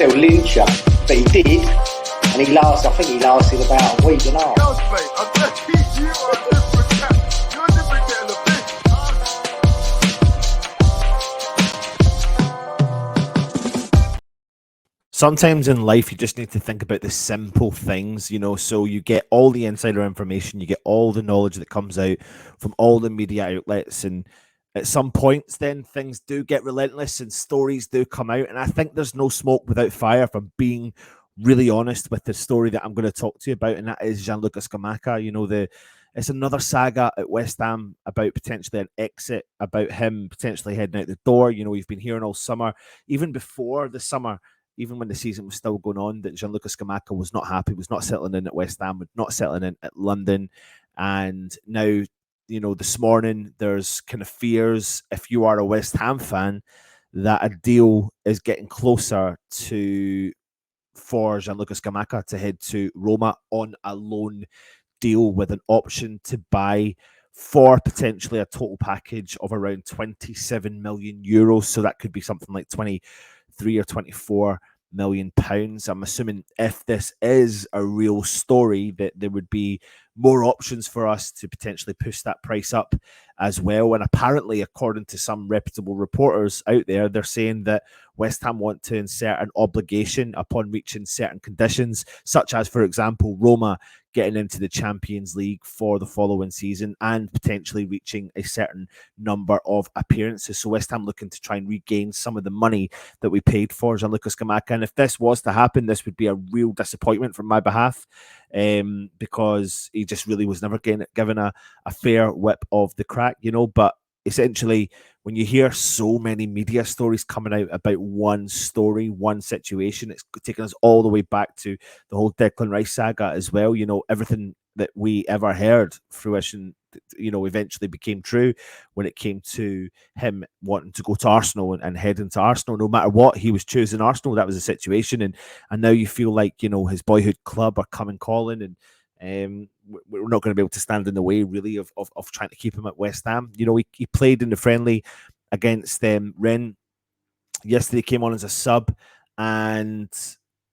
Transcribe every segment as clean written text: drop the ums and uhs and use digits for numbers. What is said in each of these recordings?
still lynch you, but he did, and I think he lasted about a week and a half. Sometimes in life, you just need to think about the simple things, so you get all the insider information, you get all the knowledge that comes out from all the media outlets. And at some points, then things do get relentless and stories do come out. And I think there's no smoke without fire, if I'm being really honest with the story that I'm going to talk to you about. And that is Gianluca Scamacca. It's another saga at West Ham about potentially an exit, about him potentially heading out the door. We've been hearing all summer, even before the summer, even when the season was still going on, that Gianluca Scamacca was not happy, was not settling in at West Ham, was not settling in at London. And now, this morning, there's kind of fears, if you are a West Ham fan, that a deal is getting closer for Gianluca Scamacca to head to Roma on a loan deal with an option to buy for potentially a total package of around 27 million euros. So that could be something like 23 or 24 million pounds. I'm assuming if this is a real story, that there would be more options for us to potentially push that price up as well. And apparently, according to some reputable reporters out there, they're saying that West Ham want to insert an obligation upon reaching certain conditions, such as, for example, Roma getting into the Champions League for the following season and potentially reaching a certain number of appearances. So West Ham looking to try and regain some of the money that we paid for Gianluca Scamacca. And if this was to happen, this would be a real disappointment from my behalf, because he just really was never given a fair whip of the crack, but essentially, when you hear so many media stories coming out about one story, one situation, it's taken us all the way back to the whole Declan Rice saga as well. Everything that we ever heard fruition, eventually became true when it came to him wanting to go to Arsenal and head into Arsenal. No matter what, he was choosing Arsenal. That was the situation. And now you feel like, his boyhood club are coming calling, and we're not going to be able to stand in the way, really, of trying to keep him at West Ham. He played in the friendly against Rennes yesterday, came on as a sub, and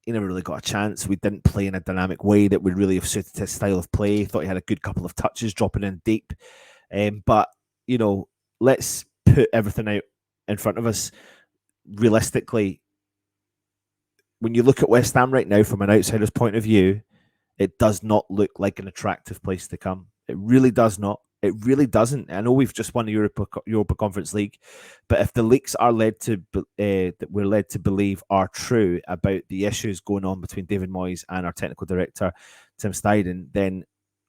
he never really got a chance. We didn't play in a dynamic way that would really have suited his style of play. Thought he had a good couple of touches dropping in deep. But, let's put everything out in front of us. Realistically, when you look at West Ham right now from an outsider's point of view, it does not look like an attractive place to come. It really does not. It really doesn't. I know we've just won the Europa Conference League, but if the leaks are that we're led to believe are true about the issues going on between David Moyes and our technical director, Tim Steidten, then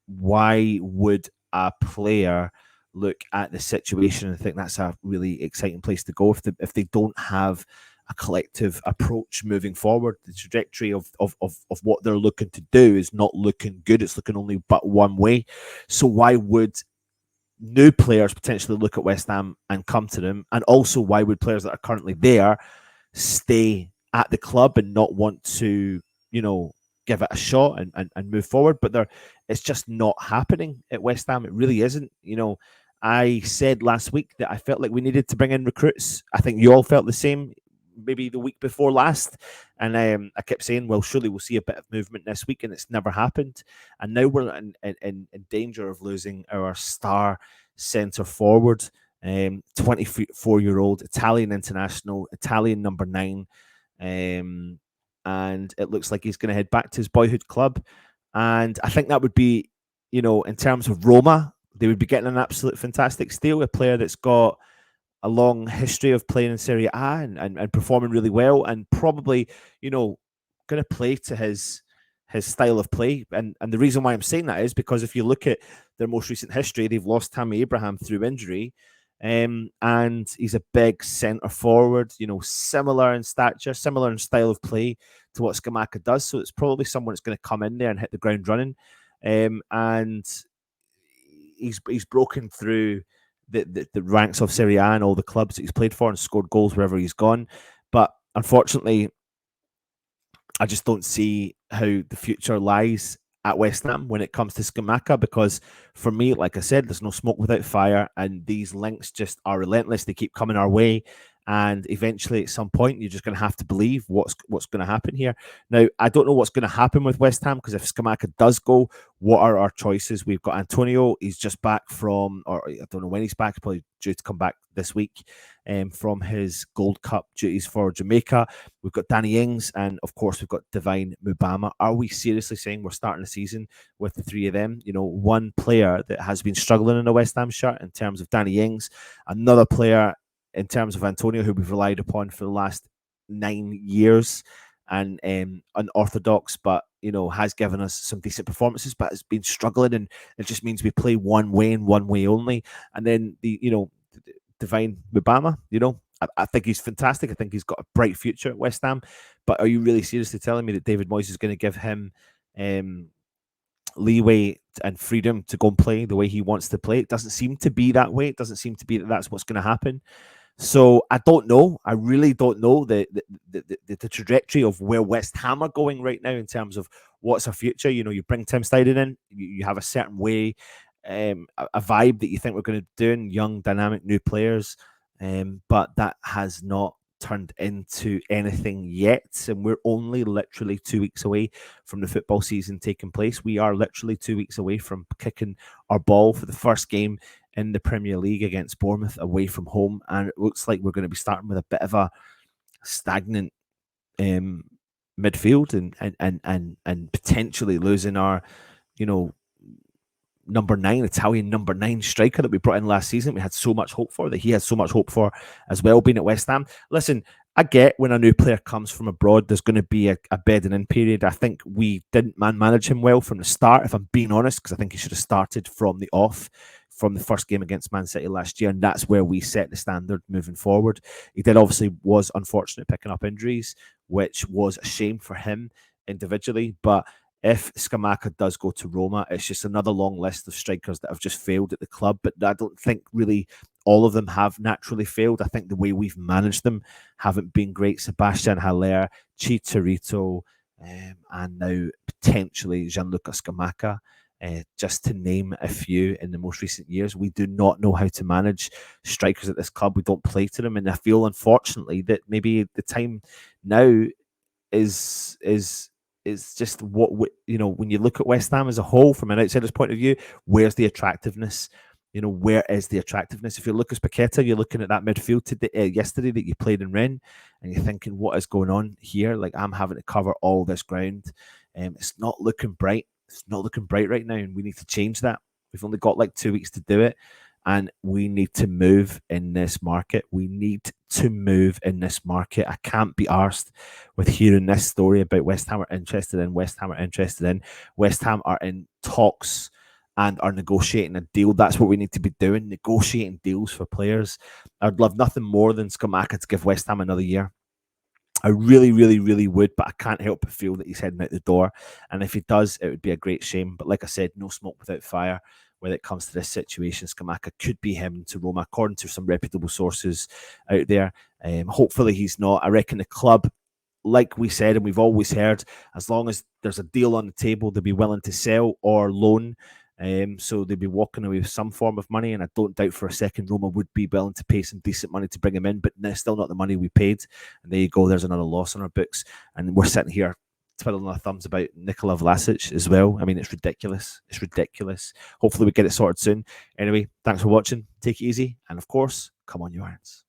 why would a player look at the situation and think that's a really exciting place to go if they don't have a collective approach moving forward? The trajectory of what they're looking to do is not looking good. It's looking only but one way. So why would new players potentially look at West Ham and come to them? And also, why would players that are currently there stay at the club and not want to, give it a shot and move forward? But it's just not happening at West Ham. It really isn't. I said last week that I felt like we needed to bring in recruits. I think you all felt the same, maybe the week before last. And I kept saying, well, surely we'll see a bit of movement this week, and it's never happened. And now we're in danger of losing our star centre forward, 24-year-old Italian international, Italian number 9. And it looks like he's going to head back to his boyhood club. And I think that would be, in terms of Roma, they would be getting an absolute fantastic steal, a player that's got a long history of playing in Serie A and performing really well, and probably, going to play to his style of play. And the reason why I'm saying that is because if you look at their most recent history, they've lost Tammy Abraham through injury, and he's a big centre forward, similar in stature, similar in style of play to what Scamacca does. So it's probably someone that's going to come in there and hit the ground running. And he's broken through the ranks of Serie A and all the clubs that he's played for and scored goals wherever he's gone. But unfortunately, I just don't see how the future lies at West Ham when it comes to Scamacca, because for me, like I said, there's no smoke without fire, and these links just are relentless. They keep coming our way, and eventually at some point you're just going to have to believe what's going to happen here. Now, I don't know what's going to happen with West Ham, because if Scamacca does go, what are our choices? We've got Antonio. He's just back from, or I don't know when he's back. He's probably due to come back this week from his Gold Cup duties for Jamaica. We've got Danny Ings, and of course we've got Divine Mubama. Are we seriously saying we're starting the season with the three of them? You know, one player that has been struggling in a West Ham shirt in terms of Danny Ings, another player in terms of Antonio, who we've relied upon for the last 9 years, and unorthodox, but you know, has given us some decent performances, but has been struggling, and it just means we play one way and one way only. And then Divine Mubama, I think he's fantastic. I think he's got a bright future at West Ham. But are you really seriously telling me that David Moyes is going to give him leeway and freedom to go and play the way he wants to play? It doesn't seem to be that way. It doesn't seem to be that that's what's going to happen. So I don't know. I really don't know the trajectory of where West Ham are going right now in terms of what's our future. You know, you bring Tim Steidten in, you have a certain way, a vibe that you think we're going to do in young, dynamic, new players, but that has not turned into anything yet. And we're only literally 2 weeks away from the football season taking place. We are literally 2 weeks away from kicking our ball for the first game in the Premier League against Bournemouth away from home, and it looks like we're going to be starting with a bit of a stagnant midfield and potentially losing our, Italian number 9 striker that we brought in last season. We had so much hope for, that he had so much hope for as well, being at West Ham. Listen, I get when a new player comes from abroad, there's going to be a bedding in period. I think we didn't manage him well from the start, if I'm being honest, because I think he should have started from the off, from the first game against Man City last year, and that's where we set the standard moving forward. He was unfortunate picking up injuries, which was a shame for him individually, but if Scamacca does go to Roma, it's just another long list of strikers that have just failed at the club. But I don't think really all of them have naturally failed. I think the way we've managed them haven't been great. Sebastian Haller, Chicharito, and now potentially Gianluca Scamacca, just to name a few in the most recent years. We do not know how to manage strikers at this club. We don't play to them. And I feel, unfortunately, that maybe the time now is just when you look at West Ham as a whole from an outsider's point of view, where's the attractiveness? Where is the attractiveness? If you look at Paqueta, you're looking at that midfield yesterday that you played in Rennes, and you're thinking, what is going on here? Like, I'm having to cover all this ground. It's not looking bright. It's not looking bright right now, and we need to change that. We've only got like 2 weeks to do it, and we need to move in this market. I can't be arsed with hearing this story about West Ham are interested in. West Ham are in talks and are negotiating a deal. That's what we need to be doing, negotiating deals for players. I'd love nothing more than Scamacca to give West Ham another year. I really, really, really would, but I can't help but feel that he's heading out the door. And if he does, it would be a great shame. But like I said, no smoke without fire when it comes to this situation. Scamacca could be him to Roma, according to some reputable sources out there. Hopefully he's not. I reckon the club, like we said, and we've always heard, as long as there's a deal on the table, they'll be willing to sell or loan. So they'd be walking away with some form of money, and I don't doubt for a second Roma would be willing to pay some decent money to bring him in, but that's still not the money we paid. And there you go, there's another loss on our books. And we're sitting here twiddling our thumbs about Nikola Vlasic as well. I mean, it's ridiculous. It's ridiculous. Hopefully we get it sorted soon. Anyway, thanks for watching. Take it easy. And of course, come on, you irons.